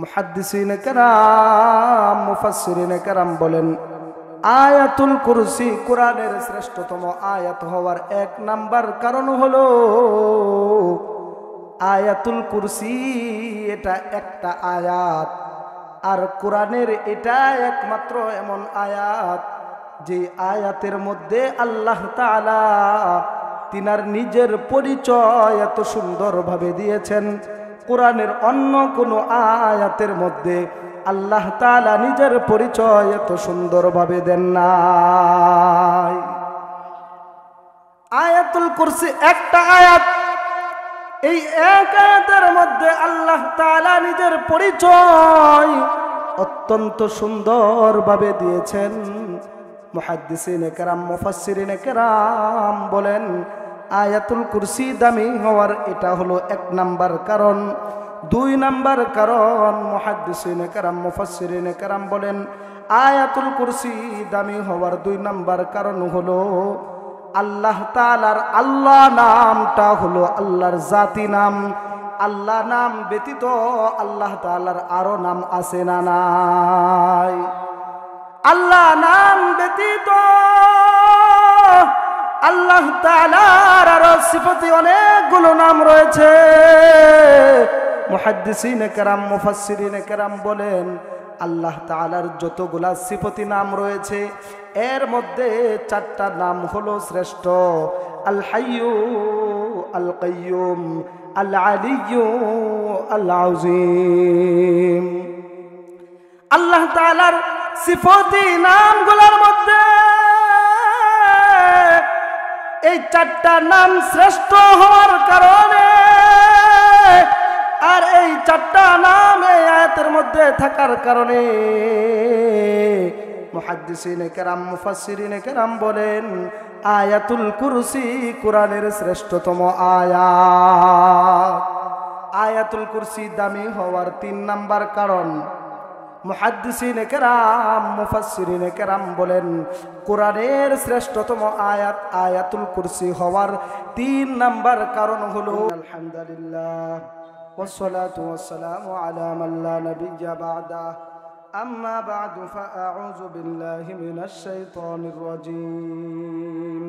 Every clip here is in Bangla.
মুহাদ্দিসিনে কেরাম মুফাসসিরিনে কেরাম বলেন আয়াতুল কুরসি কোরআনের শ্রেষ্ঠতম আয়াত হওয়ার এক নাম্বার কারণ হলো আয়াতুল কুরসি এটা একটা আয়াত, আর কোরআনের এটা একমাত্র এমন আয়াত যে আয়াতের মধ্যে আল্লাহ তাআলা তিনার নিজের পরিচয় এত সুন্দরভাবে দিয়েছেন। কোরআনের অন্য কোনো আয়াতের মধ্যে আল্লাহ তাআলা নিজের পরিচয় এত সুন্দরভাবে দেন নাই। আয়াতুল কুরসি একটা আয়াত, এই এক আয়াতের মধ্যে আল্লাহ তাআলা নিজের পরিচয় অত্যন্ত সুন্দরভাবে দিয়েছেন। মুহাদ্দিসিনে কেরাম মুফাসসিরিনে কেরাম বলেন আয়াতুল কুরসি দামি হওয়ার এটা হলো এক নাম্বার কারণ। দুই নাম্বার কারণ মুহাদ্দিসিনে কেরাম মুফাসসিরিনে কেরাম বলেন আয়াতুল কুরসি দামি হওয়ার দুই নাম্বার কারণ হলো আল্লাহ তাআলার আল্লাহ নামটা হলো আল্লাহর জাতি নাম। আল্লাহ নাম ব্যতীত আল্লাহ তাআলার আরো নাম আছে না নাই? আল্লাহ নাম ব্যতীত আল্লাহ তাআলার আরো সিফাতে অনেকগুলো নাম রয়েছে। মুহাদ্দিসিনে কেরাম মুফাসসিরিনে কেরাম বলেন আল্লাহ তাআলার যতগুলা সিফাতি নাম রয়েছে এর মধ্যে চারটা নাম হলো শ্রেষ্ঠ, আল হাইয়ু, আল কাইয়ুম, আল আলিয়্যু, আল আযীম। আল্লাহ তাআলার সিফাতি নামগুলোর মধ্যে এই চারটা নাম শ্রেষ্ঠ হওয়ার কারণে আর এই চারটা নাম এই আয়াতের মধ্যে থাকার কারণে মুহাদ্দিসিনে কেরাম মুফাসসিরিনে কেরাম বলেন আয়াতুল কুরসি কোরআনের শ্রেষ্ঠতম আয়াত। আয়াতুল কুরসি দামি হওয়ার তিন নাম্বার কারণ মুহাদ্দিসিনে কেরাম মুফাসসিরিনে কেরাম বলেন কোরআনের শ্রেষ্ঠতম আয়াত আয়াতুল কুরসি হওয়ার তিন নাম্বার কারণ হলো আলহামদুলিল্লাহ والصلاة والسلام على من لا نبي بعده أما بعد فأعوذ بالله من الشيطان الرجيم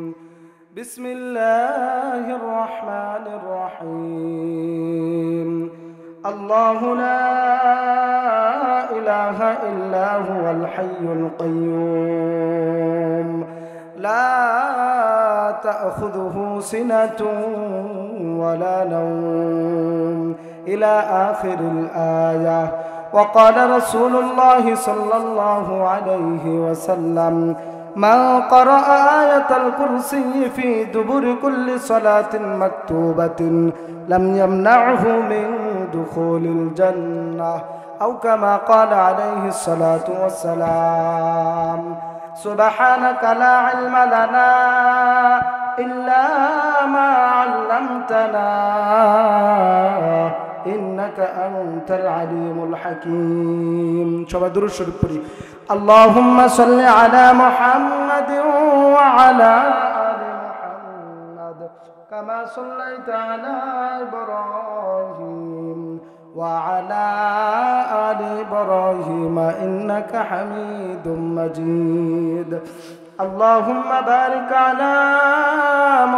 بسم الله الرحمن الرحيم الله لا إله إلا هو الحي القيوم لا تأخذه سنة ولا نوم إلى آخر الآية. وقال رسول الله صلى الله عليه وسلم من قرأ آية الكرسي في دبر كل صلاة مكتوبة لم يمنعه من دخول الجنة أو كما قال عليه الصلاة والسلام. سبحانك لا علم لنا إلا ما علمتنا إنك أنت العليم الحكيم. شباب درود شريف پڑھی اللهم صل على محمد وعلى آل محمد كما صليت على إبراهيم وعلى آل إبراهيم إنك حميد مجيد. اللهم بارك على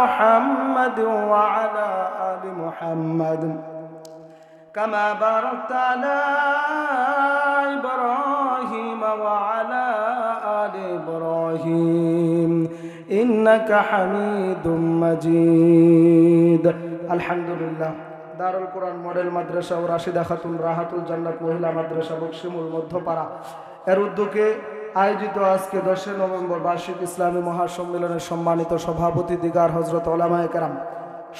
محمد وعلى آل محمد كما باركت على إبراهيم وعلى آل إبراهيم إنك حميد مجيد. الحمد لله দারুল কোরআন মডেল মাদ্রাসা ও রাশিদা খাতুন রাহাতুল জান্নাত মহিলা মাদ্রাসা বকশিমুল মধ্যপাড়া এর উদ্যোগে আয়োজিত আজকে 10 নভেম্বর বার্ষিক ইসলামী মহাসম্মেলনের সম্মানিত সভাপতি দিগার হযরত উলামায়ে কেরাম,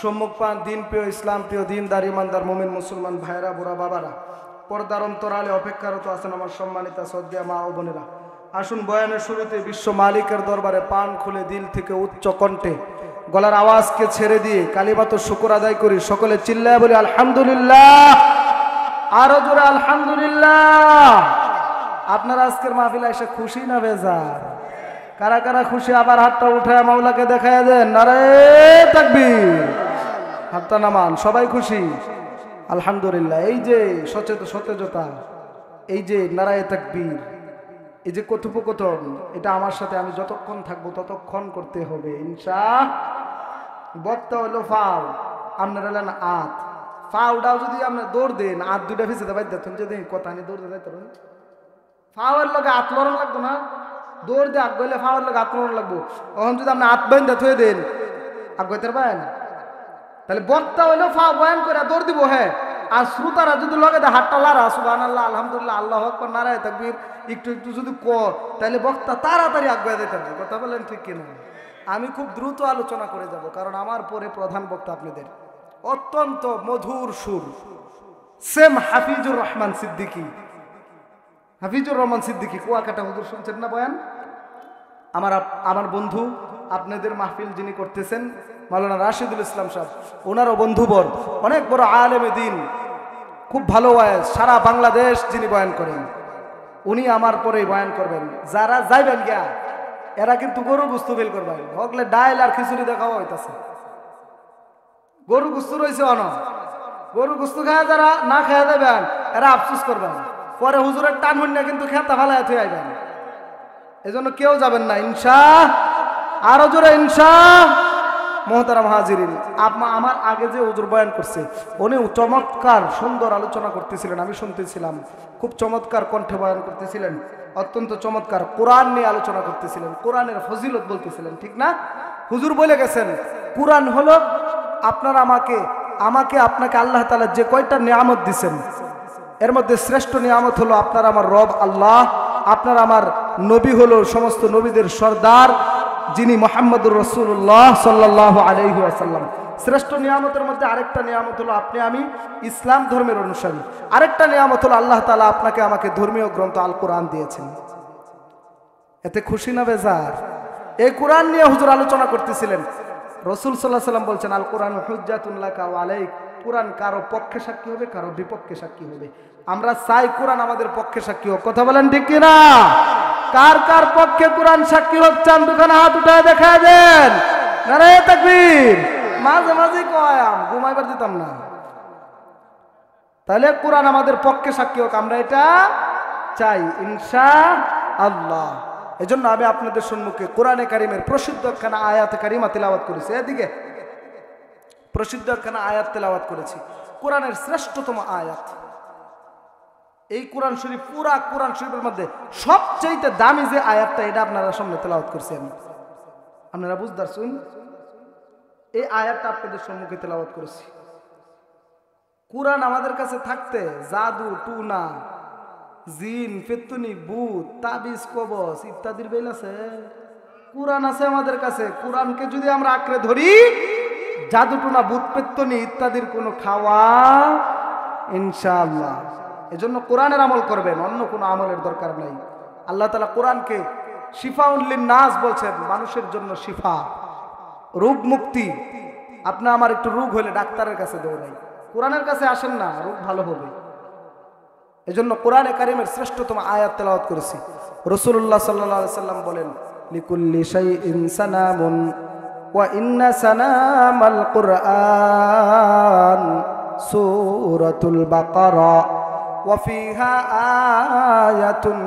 সম্মুখপান দিন প্রিয় ইসলাম প্রিয় দিনদার ইমানদার মুমিন মুসলমান ভাইরা বুড়া বাবারা, পর্দার অন্তরালে অপেক্ষারত আছেন আমার সম্মানিত শ্রদ্ধেয় মা ও বোনেরা। আসুন বয়ানের শুরুতে বিশ্ব মালিকের দরবারে পান খুলে দিল থেকে উচ্চ কণ্ঠে গলার আওয়াজকে ছেড়ে দিয়ে কালিমাত শুকর আদায় করি। সকলে চিল্লায় বলি আলহামদুলিল্লাহ, আরো জোরে আলহামদুলিল্লাহ। আপনারা আজকের মাহফিলে এসে খুশি না বেজার? কারা কারা খুশি আবার হাতটা উঠায় মাওলাকে দেখায় দেন নারে তাকবীর। হাতটা নামান, সবাই খুশি আলহামদুলিল্লাহ। এই যে সচেতনতা এই যে নারায়ে তাকবীর, এই যে কথোপকথন, এটা আমার সাথে আমি যতক্ষণ থাকবো ততক্ষণ করতে হবে ইনশাআল্লাহ। বক্তা হলো ফাও, আপনার হলেন আত। ফাউটাও যদি আপনি দৌড় দেন, আত দুইটা ভিজে দেবেন, দেখুন যদি কথা নিয়ে দৌড় দিতে পারেন, ফাওয়ার লগে আত লড়ন লাগতো না, দৌড় দিয়ে আগে ফাওয়ার লগে আত লড়ন লাগবো। তখন যদি আপনি আত বাইন্দা থয়ে দেন, আগাইতে পারেন? তাহলে বক্তা হইলো ফা বয়ান করে দৌড় দিব, হ্যাঁ। আর শ্রোতারা যদি লগে দেয় হাতটা লারা, সুবহানাল্লাহ, আলহামদুলিল্লাহ, আল্লাহু আকবার, নারায়ে তাকবীর একটু একটু যদি কর, তাহলে বক্তা তাড়াতাড়ি আগায় দিতে হবে। কথা বলেন ঠিক কিনা? আমি খুব দ্রুত আলোচনা করে যাব, কারণ আমার পরে প্রধান বক্তা আপনাদের অত্যন্ত মধুর সুর, সেম হাফিজুর রহমান সিদ্দিকী। হাফিজুর রহমান সিদ্দিকী কুয়াকাটা হুজুর শুনছেন না বয়ান? আমার বন্ধু, আপনাদের মাহফিল যিনি করতেছেন মাওলানা রাশিদুল ইসলাম সাহেব, ওনারও বন্ধুবর, অনেক বড় আলেমে দিন, খুব ভালো ওয়াজ, সারা বাংলাদেশ যিনি বয়ান করেন, উনি আমার পরেই বয়ান করবেন। যারা যাইবেন গিয়া এরা কিন্তু গরু গুস্ত ফেল করবেন, হকলে ডাইল আর খিচুড়ি দেখাও হইতাছে। গরু গুস্ত রয়েছে অন, গরু গুস্ত খায় যারা না খেয়ে দেবেন এরা আফসোস করবেন, পরে হুজুরের টান হইনা কিন্তু খেতা ফালায় থুয়ে আইবেন। এজন্য কেউ যাবেন না ইনশাআল্লাহ, আরো জোরে ইনশাআল্লাহ। মোহতারাম হাজিরিন, আমার আগে যে হুজুর বয়ান করছে উনি চমৎকার সুন্দর আলোচনা করতেছিলেন, আমি শুনতেছিলাম, খুব চমৎকার কণ্ঠে বয়ান করতেছিলেন, অত্যন্ত চমৎকার কোরআন নিয়ে আলোচনা করতেছিলেন, কোরআনের ফজিলত বলতেছিলেন, ঠিক না? হুজুর বলে গেছেন কোরআন হলো আপনার আমাকে আপনাকে আল্লাহ তাআলা যে কয়টা নিয়ামত দিয়েছেন, এর মধ্যে শ্রেষ্ঠ নিয়ামত হলো আপনার আমার রব আল্লাহ, আপনার আমার নবী হলো সমস্ত নবীদের সর্দার, যিনি মুহাম্মদুর রাসূলুল্লাহ সাল্লাল্লাহু আলাইহি ওয়াসাল্লাম। শ্রেষ্ঠ নিয়ামতের মধ্যে আরেকটা নিয়ামত হলো আপনি আমি ইসলাম ধর্মের অনুসারী, আরেকটা নিয়ামত হলো আল্লাহ তাআলা আপনাকে আমাকে ধর্মীয় গ্রন্থ আল কোরআন দিয়েছেন। এতে খুশি না বেজার? এই কোরআন নিয়ে হুজুর আলোচনা করতেছিলেন। রাসূল সাল্লাল্লাহু আলাইহি ওয়াসাল্লাম বলছেন আল কোরআন হুজ্জাতুন লাকা ওয়া আলাইক, কোরআন কারো পক্ষে সাক্ষী হবে, কারো বিপক্ষে সাক্ষী হবে। আমরা চাই কোরআন আমাদের পক্ষে সাক্ষী হোক। কথা বলেন ঠিক কিনা? কার কার পক্ষে কোরআন সাক্ষী হচ্ছেন দুখানে হাত উঠায় দেখা দেন। নারায়ে তাকবীর। মাঝে মাঝে কয়াম ঘুমাইবার দিতাম না, তাহলে কোরআন আমাদের পক্ষে সাক্ষী হোক, আমরা এটা চাই ইনশাআল্লাহ। এজন্য আমি আপনাদের সম্মুখে কোরআনে কারিমের প্রসিদ্ধ একখানা আয়াত কারিমা তেলাওয়াত করেছি। এদিকে প্রসিদ্ধ একখানা আয়াত তেলাওয়াত করেছি, কোরআনের শ্রেষ্ঠতম আয়াত। এই কোরআন শরীফ, পুরা কোরআন শরীফের মধ্যে সবচেয়ে দামি যে আয়াতটা, এটা আপনারা সামনে তেলাওয়াত করছি আমি, আপনারা বুঝতে পারছেন? এই আয়াতটা আপনাদের সম্মুখে তেলাওয়াত করেছি। কোরআন আমাদের কাছে থাকতে জাদু টুনা, জিন ফেতুনি, ভূত, তাবিজ, কবজ ইত্যাদির বেল আছে। কোরআন আছে আমাদের কাছে। কোরআনকে যদি আমরা আঁকড়ে ধরি, জাদু টুনা, ভূত পেত্তনি ইত্যাদির কোনো খাওয়া ইনশাআল্লাহ। এজন্য কোরআনের আমল করবেন, অন্য কোনো আমলের দরকার নাই। আল্লাহ তাআলা কোরআনকে শিফাউন লিন-নাস বলছেন, মানুষের জন্য শিফা, রোগ মুক্তি। আপনি আমার একটু রোগ হলে ডাক্তারের কাছে দৌড়াই, কোরআনের কাছে আসেন না, রোগ ভালো হবে। এজন্য কোরআনে কারিমের শ্রেষ্ঠতম আয়াত তেলাওয়াত করেছি। রাসূলুল্লাহ সাল্লাল্লাহু আলাইহি সাল্লাম বলেন লিকুল্লি শাইইন সানামুন ওয়া ইন্না সানামাল কুরআন সূরাতুল বাকারা ওয়া ফিহা আয়াতুন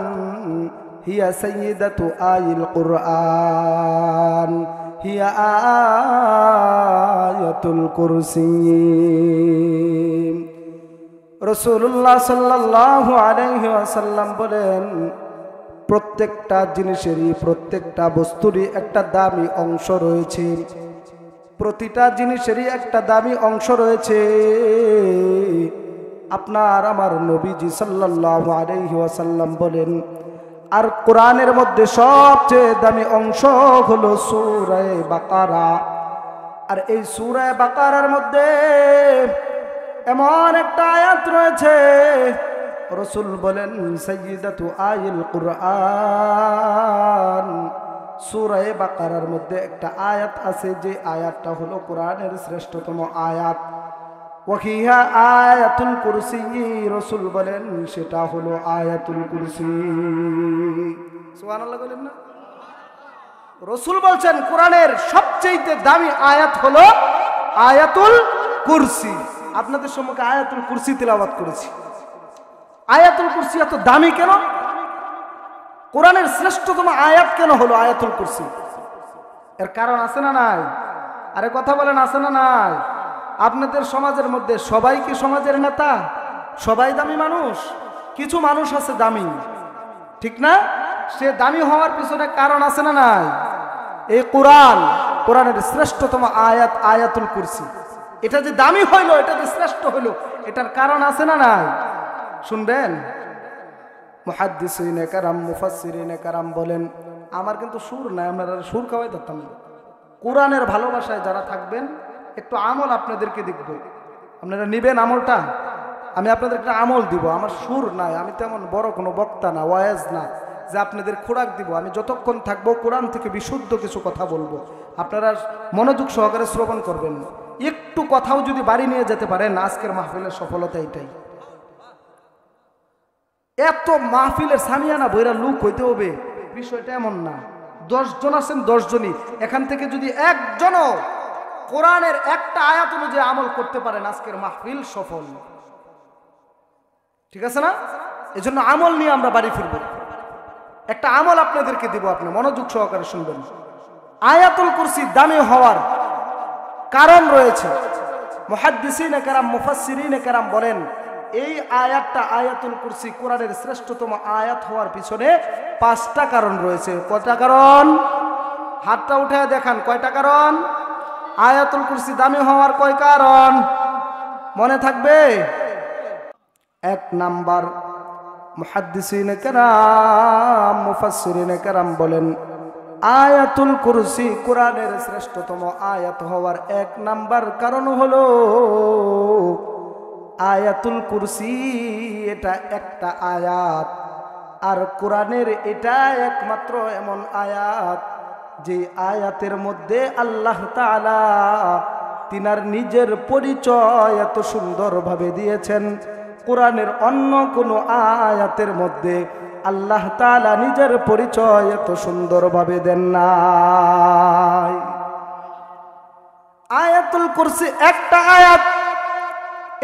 হিয়া সাইয়্যিদাতু আইল কুরআন হিয়া আয়াতুল কুরসি। রাসূলুল্লাহ সাল্লাল্লাহু আলাইহি ওয়াসাল্লাম বলেন প্রত্যেকটা জিনিসেরই, প্রত্যেকটা বস্তুরই একটা দামি অংশ রয়েছে, প্রতিটা জিনিসেরই একটা দামি অংশ রয়েছে। আপনার আমার নবীজি সাল্লাল্লাহু আলাইহি ওয়াসাল্লাম বলেন, আর কোরআনের মধ্যে সবচেয়ে দামি অংশ হলো সূরা বাকারা। আর এই সূরা বাকারার মধ্যে এমন একটা আয়াত রয়েছে, রাসূল বলেন সাইয়্যিদাতু আইল কুরআন। সূরা বাকারার মধ্যে একটা আয়াত আছে, যে আয়াতটা হলো কোরআনের শ্রেষ্ঠতম আয়াত। ওয়াহিয়া আয়াতুল কুরসি, রাসূল বলেন সেটা হলো আয়াতুল কুরসি। সুবহানাল্লাহ বলেন না? রাসূল বলছেন কোরআনের সবচেয়ে দামি আয়াত হলো আয়াতুল কুরসি। আপনাদের সম্মুখে আয়াতুল কুরসি তেলাওয়াত করেছি। আয়াতুল কুরসি এত দামি কেন? কোরআনের শ্রেষ্ঠতম আয়াত কেন হলো আয়াতুল কুরসি? এর কারণ আছে না নাই? আরে কথা বলেন, আছে না নাই? আপনাদের সমাজের মধ্যে সবাই কি সমাজের নেতা? সবাই দামি মানুষ? কিছু মানুষ আছে দামি, ঠিক না? সে দামি হওয়ার পিছনে কারণ আছে না নাই? এই কোরআনের শ্রেষ্ঠতম আয়াত আয়াতুল কুরসি, এটা যে দামি হইল, এটা যে শ্রেষ্ঠ হইল, এটার কারণ আছে না নাই? শুনবেন, মুহাদ্দিসিনে কেরাম, মুফাসসিরিনে কেরাম বলেন, আমার কিন্তু সুর নাই, আপনারা সুর খাওয়াই ধরতাম না। কোরআনের ভালোবাসায় যারা থাকবেন, একটু আমল আপনাদেরকে দেখব, আপনারা নিবেন আমলটা। আমি আপনাদের একটা আমল দিব। আমার সুর নাই, আমি তেমন বড় কোনো বক্তা না, ওয়াজ না যে আপনাদের খোরাক দিব। আমি যতক্ষণ থাকবো কোরআন থেকে বিশুদ্ধ কিছু কথা বলবো, আপনারা মনোযোগ সহকারে শ্রবণ করবেন। একটু কথাও যদি বাড়ি নিয়ে যেতে পারেন, আজকের মাহফিলের সফলতা এটাই। এত মাহফিলের সামিয়ানা বইরা লুক হইতে হবে, বিষয়টা এমন না। 10 জন আছেন, 10 জনই, এখান থেকে যদি একজনও কোরআনের একটা আয়াত অনুযায়ী আমল করতে পারেন, আজকের মাহফিল সফল। ঠিক আছে না? এজন্য আমল নিয়ে আমরা বাড়ি ফিরব। একটা আমল আপনাদেরকে দিব, আপনি মনোযোগ সহকারে শুনবেন। আয়াতুল কুরসি দামি হওয়ার কারণ রয়েছে। মুহাদ্দিসিনে কেরাম, মুফাসসিরিনে কেরাম বলেন, এই আয়াতটা আয়াতুল কুরসি কোরআনের শ্রেষ্ঠতম আয়াত হওয়ার পিছনে 5টা কারণ রয়েছে। কয়টা কারণ? হাতটা উঠে দেখান, কয়টা কারণ? আয়াতুল কুরসি দামি হওয়ার কয় কারণ মনে থাকবে? 1 নাম্বার, মুহাদ্দিসিনে কেরাম, মুফাসসিরিনে কেরাম বলেন, আয়াতুল কুরসি কোরআনের শ্রেষ্ঠতম আয়াত হওয়ার 1 নাম্বার কারণ হলো আয়াতুল কুরসি এটা একটা আয়াত, আর কোরআনের এটা একমাত্র এমন আয়াত যে আয়াতের মধ্যে আল্লাহ তাআলা তিনার নিজের পরিচয় এত সুন্দরভাবে দিয়েছেন। কোরআনের অন্য কোনো আয়াতের মধ্যে আল্লাহ তাআলা নিজের পরিচয় এত সুন্দরভাবে দেন নাই। আয়াতুল কুরসি একটা আয়াত,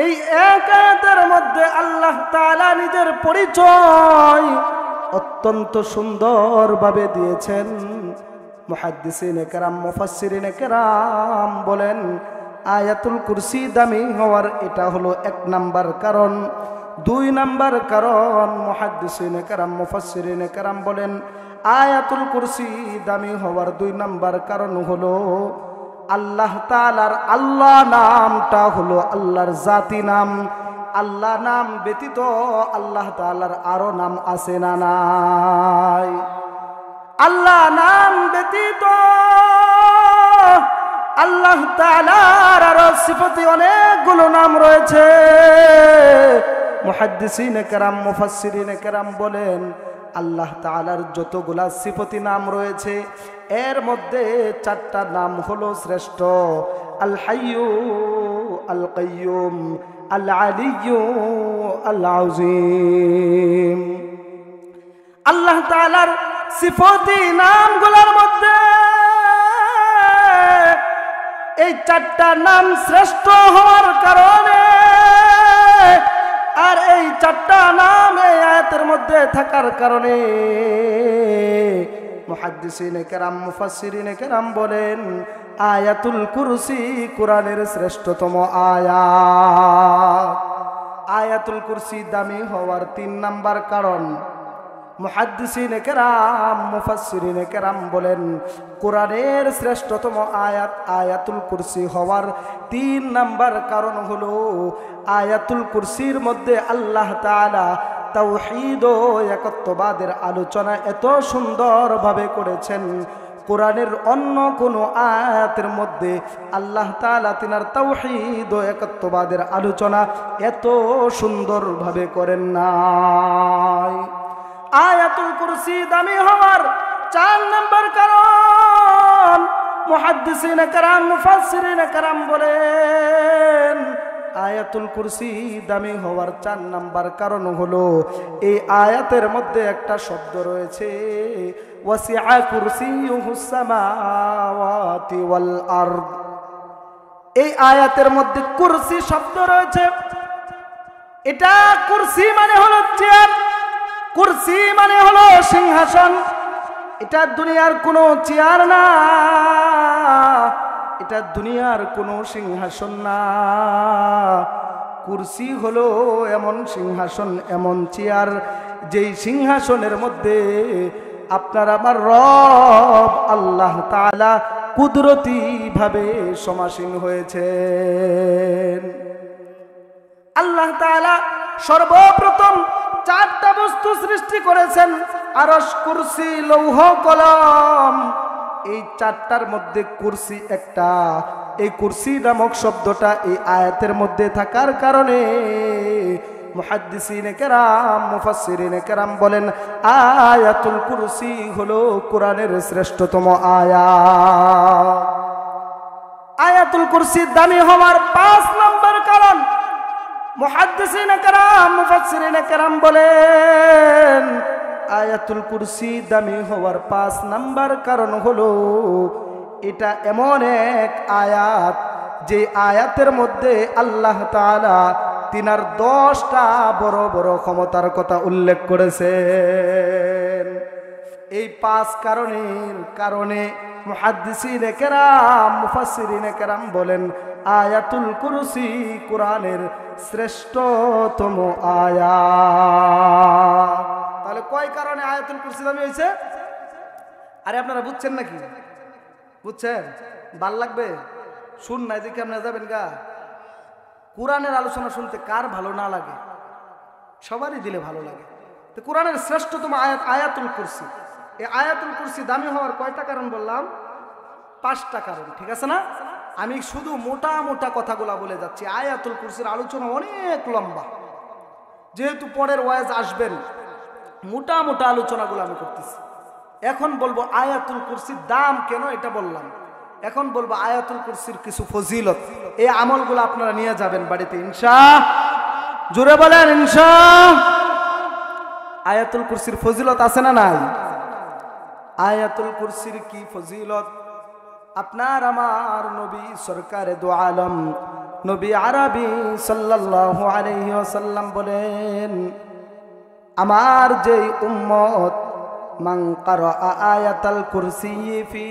এই এক আয়াতের মধ্যে আল্লাহ তাআলা নিজের পরিচয় অত্যন্ত সুন্দরভাবে দিয়েছেন। মুহাদ্দিসিনে কেরাম, মুফাসসিরিনে কেরাম বলেন, আয়াতুল কুরসি দামি হওয়ার এটা হলো 1 নাম্বার কারণ। 2 নাম্বার কারণ, মুহাদ্দিসিনে কেরাম, মুফাসসিরিনে কেরাম বলেন, আয়াতুল কুরসি দামি হওয়ার 2 নাম্বার কারণ হলো আল্লাহ তাআলার আল্লাহ নামটা হলো আল্লাহর জাতি নাম। আল্লাহ নাম ব্যতীত আল্লাহ তাআলার আরো নাম আছে না নাই? আল্লাহ নাম ব্যতীত আল্লাহ তাআলার আরো সিফাতে অনেকগুলো নাম রয়েছে। মুহাদ্দিসিনে কেরাম, মুফাসসিরিনে কেরাম বলেন, আল্লাহ তাআলার যতগুলা সিফাতি নাম রয়েছে এর মধ্যে 4টা নাম হলো শ্রেষ্ঠ। আল হাইয়ু, আল কাইয়ুম, আল আলিয়্যু, আল আযীম। আল্লাহ তাআলার সিফাতি নামগুলোর মধ্যে এই 4টা নাম শ্রেষ্ঠ হওয়ার কারণে, আর এই 4টা নাম এই আয়াতের মধ্যে থাকার কারণে মুহাদ্দিসিনে কেরাম, মুফাসসিরিনে কেরাম বলেন, আয়াতুল কুরসি কোরআনের শ্রেষ্ঠতম আয়াত। আয়াতুল কুরসি দামি হওয়ার 3 নাম্বার কারণ, মুহাদ্দিসিনে কেরাম, মুফাসসিরিনে কেরাম বলেন, কোরআনের শ্রেষ্ঠতম আয়াত আয়াতুল কুরসি হওয়ার 3 নাম্বার কারণ হলো আয়াতুল কুরসির মধ্যে আল্লাহ তাআলা তাওহীদ ও একত্ববাদের আলোচনা এত সুন্দরভাবে করেছেন। কোরআনের অন্য কোনো আয়াতের মধ্যে আল্লাহ তাআলা তিনার তাওহীদ ও একত্ববাদের আলোচনা এত সুন্দরভাবে করেন নাই। আয়াতুল কুরসি দামি হওয়ার 4 নাম্বার কারণ, মুহাদ্দিসিনে কেরাম, মুফাসসিরিনে কেরাম বলেন, আয়াতুল কুরসি দামি হওয়ার 4 নাম্বার কারণ হলো এই আয়াতের মধ্যে একটা শব্দ রয়েছে, ওয়াসিআ কুরসিয়ুহুস সামাওয়াতি ওয়াল আরদ। এই আয়াতের মধ্যে কুরসি শব্দ রয়েছে। এটা কুরসি মানে হলো চেয়ার, কুরসি মানে হলো সিংহাসন। এটা দুনিয়ার কোনো চেয়ার না, এটা দুনিয়ার কোনো সিংহাসন না। কুরসি হলো এমন সিংহাসন, এমন চেয়ার, যেই সিংহাসনের মধ্যে আপনার আমার রব আল্লাহ তাআলা কুদরতি ভাবে সমাসীন হয়েছেন। আল্লাহ তাআলা সর্বপ্রথম চারটা বস্তু সৃষ্টি করেছেন, আরশ, কুরসি, লৌহ, কলম। এই চারটার মধ্যে কুরসি একটা। এই কুরসি নামক শব্দটা এই আয়াতের মধ্যে থাকার কারণে মুহাদ্দিসিনে কেরাম, মুফাসসিরিনে কেরাম বলেন আয়াতুল কুরসি হলো কোরআনের শ্রেষ্ঠতম আয়াত। আয়াতুল কুরসি দামি হওয়ার 5 নম্বর কারণ মুহাদ্দিসিনে কেরাম, মুফাসসিরিনে কেরাম বলেন আয়াতুল কুরসি দামি হওয়ার 5 নম্বর কারণ হলো এটা এমন এক আয়াত যে আয়াতের মধ্যে আল্লাহ তাআলা তিনার 10টা বড় বড় ক্ষমতার কথা উল্লেখ করেছেন। এই 5 কারণের কারণে মুহাদ্দিসিনে কেরাম, মুফাসসিরিনে কেরাম বলেন আয়াতুল কুরসি কোরআনের শ্রেষ্ঠতম আয়াত। তাহলে কয় কারণে আয়াতুল কুরসি দামি হয়েছে? আরে আপনারা বুঝছেন নাকি? বুঝছেন? ভাল লাগবে? শুন নাই দেখে আপনারা যাবেন গা। কোরআনের আলোচনা শুনতে কার ভালো না লাগে? সবারই দিলে ভালো লাগে। তো কোরআনের শ্রেষ্ঠতম আয়াত আয়াতুল কুরসি। এই আয়াতুল কুরসি দামি হওয়ার কয়টা কারণ বললাম? 5টা কারণ, ঠিক আছে না? আমি শুধু মোটা মোটা কথাগুলা বলে যাচ্ছি। আয়াতুল কুরসির আলোচনা অনেক লম্বা, যেহেতু পরের ওয়াজ আসবেন, মোটা মোটা আলোচনাগুলো আমি করতেছি। এখন বলবো আয়াতুল কুরসির দাম কেন, এটা বললাম। এখন বলবো আয়াতুল কুরসির কিছু ফজিলত। এই আমলগুলো আপনারা নিয়ে যাবেন বাড়িতে ইনশাআল্লাহ। জোরে বলেন ইনশাআল্লাহ। আয়াতুল কুরসির ফজিলত আছে না নাই? আয়াতুল কুরসির কি ফজিলত? আপনার আমার নবী সরকারে দু আলম নবী আরবি সাল্লাল্লাহু আলাইহি ওয়াসাল্লাম বলেন আমার যেই উম্মত মান ক্বারা আয়াতাল কুরসি ফি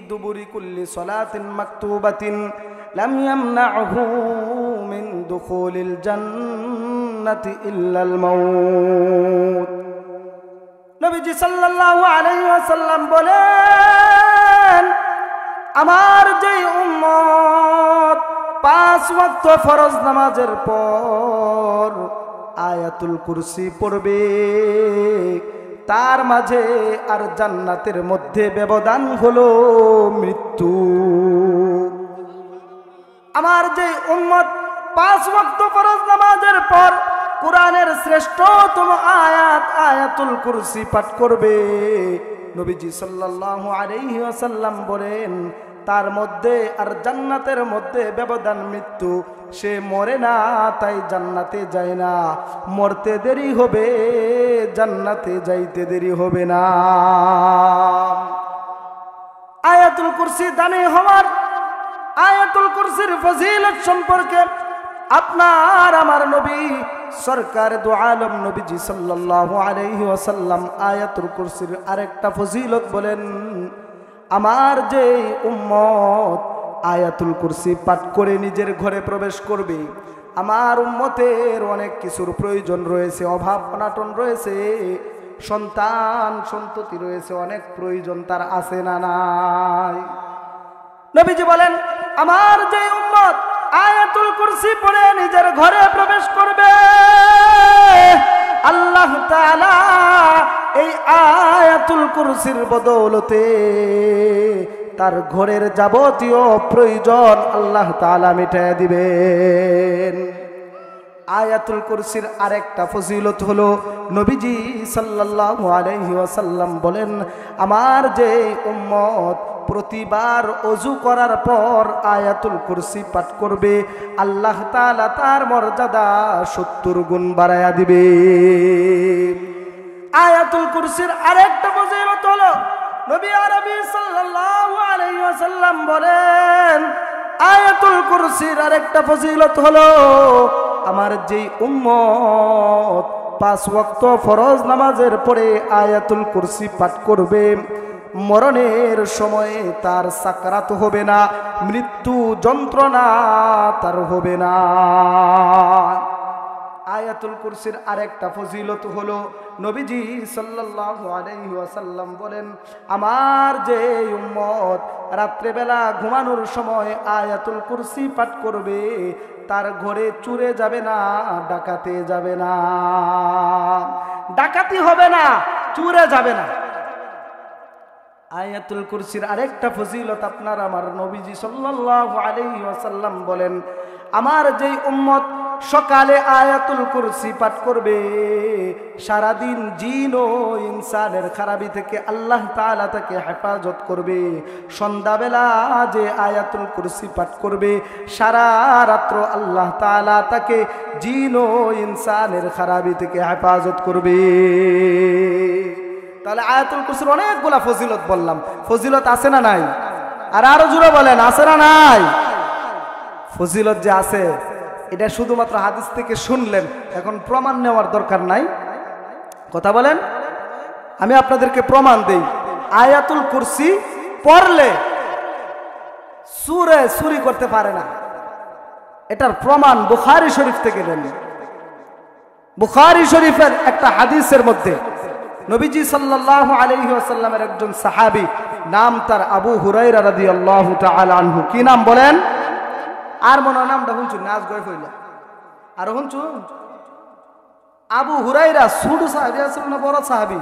দুবুরি কুল্লি সালাতিন মাকতুবাতিন লাম ইয়ামনাহু মিন দুখুলিল জান্নাতি ইল্লাল মাউত। নবীজি সাল্লাল্লাহু আলাইহি ওয়াসাল্লাম বলেন আমার যেই উম্মত 5 ওয়াক্ত ফরজ নামাজের পর আয়াতুল কুরসি পড়বে, তার মাঝে আর জান্নাতের মধ্যে ব্যবধান হলো মৃত্যু। আমার যে উম্মত 5 ওয়াক্ত ফরজ নামাজের পর কোরআনের শ্রেষ্ঠতম আয়াত আয়াতুল কুরসি পাঠ করবে, নবীজি সাল্লাল্লাহু আলাইহি ওয়াসাল্লাম বলেন তার মধ্যে আর জান্নাতের মধ্যে ব্যবধান মৃত্যু। সে মরে না তাই জান্নাতে যায় না, মরতে দেরি হবে, জান্নাতে যাইতে দেরি হবে না। আয়াতুল কুরসি দামি হওয়ার, আয়াতুল কুরসির ফজিলত সম্পর্কে আপনার আমার নবী সরকার দু আলম নবীজি সাল্লাল্লাহু আলাইহি ওয়াসাল্লাম আয়াতুল কুরসির আরেকটা ফজিলত বলেন আমার যে উম্মত আয়াতুল কুরসি পাঠ করে নিজের ঘরে প্রবেশ করবে, আমার উম্মতের অনেক কিছুর প্রয়োজন রয়েছে, অভাব অনাটন রয়েছে, সন্তান সন্ততি রয়েছে, অনেক প্রয়োজন তার আছে না নাই। নবীজি বলেন আমার যে উম্মত আয়াতুল কুরসি পড়ে নিজের ঘরে প্রবেশ করবে, আল্লাহ তাআলা এই আয়াতুল কুরসির বদৌলতে তার ঘরের যাবতীয় প্রয়োজন আল্লাহ তাআলা মিটায় দিবেন। আয়াতুল কুরসির আরেকটা ফজিলত হলো নবীজি সাল্লাল্লাহু আলাইহি ওয়াসাল্লাম বলেন আমার যে উম্মত প্রতিবার ওযু করার পর আয়াতুল কুরসি পাঠ করবে, আল্লাহ তাআলা তার মর্যাদা 70 গুণ বাড়ায়া দিবে। আয়াতুল কুরসির আরেকটা ফজিলত হলো নবী আরবি সাল্লাল্লাহু আলাইহি ওয়াসাল্লাম বলেন আয়াতুল কুরসির আরেকটা ফজিলত হলো আমার যেই উম্মত 5 ওয়াক্ত ফরজ নামাজের পরে আয়াতুল কুরসি পাঠ করবে, মরণের সময়ে তার সাকরাত হবে না, মৃত্যু যন্ত্রণা তার হবে না। আয়াতুল কুরসির আরেকটা ফজিলত হলো নবীজি সাল্লাল্লাহু আলাইহি ওয়াসাল্লাম বলেন, আমার যে উম্মত রাত্রেবেলা ঘুমানোর সময় আয়াতুল কুরসি পাঠ করবে, তার ঘরে চুরে যাবে না, ডাকাতে যাবে না, ডাকাতি হবে না, চুরে যাবে না। আয়াতুল কুরসির আরেকটা ফজিলত আপনার আমার নবীজি সাল্লাল্লাহু আলাইহি ওয়াসাল্লাম বলেন, আমার যেই উম্মত সকালে আয়াতুল কুরসি পাঠ করবে, সারাদিন জিন ও ইনসানের খারাপি থেকে আল্লাহ তাআলা তাকে হেফাজত করবে। সন্ধ্যাবেলা যে আয়াতুল কুরসি পাঠ করবে, সারা রাত্র আল্লাহ তাআলা তাকে জিন ও ইনসানের খারাপি থেকে হেফাজত করবে। তাহলে আয়াতুল কুরসির অনেকগুলা ফজিলত বললাম, ফজিলত আছে না নাই? আর আরো জোরে বলেন, আছে না নাই? ফজিলত যে আছে এটা শুধুমাত্র হাদিস থেকে শুনলেন, এখন প্রমাণ নেওয়ার দরকার নাই। কথা বলেন, আমি আপনাদেরকে প্রমাণ দেই। আয়াতুল কুরসি পড়লে সূরা চুরি করতে পারে না, এটার প্রমাণ বুখারী শরীফ থেকে দেন। বুখারী শরীফের একটা হাদিসের মধ্যে নবীজি সাল্লাল্লাহু আলাইহি ওয়াসাল্লামের একজন সাহাবী, নাম তার আবু হুরায়রা রাদিয়াল্লাহু তাআলা আনহু। কি নাম বলেন? আর মনে নামটা শুনছুন, নাচ গয়ে ফইলা আর শুনছুন। আবু হুরায়রা ছোট সাহাবী আছিল না বড় সাহাবী?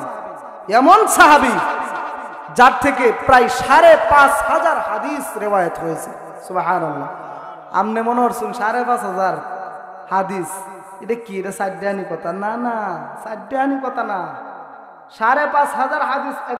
এমন সাহাবী যার থেকে প্রায় ৫,৫০০ হাদিস রিওয়ায়াত হয়েছে। সুবহানাল্লাহ। আমনে মনে হচ্ছেন ৫,৫০০ হাদিস, এটা কি? এটা সাদ্দানি কথা না, না সাদ্দানি কথা না। ৫,৫০০ হাদিস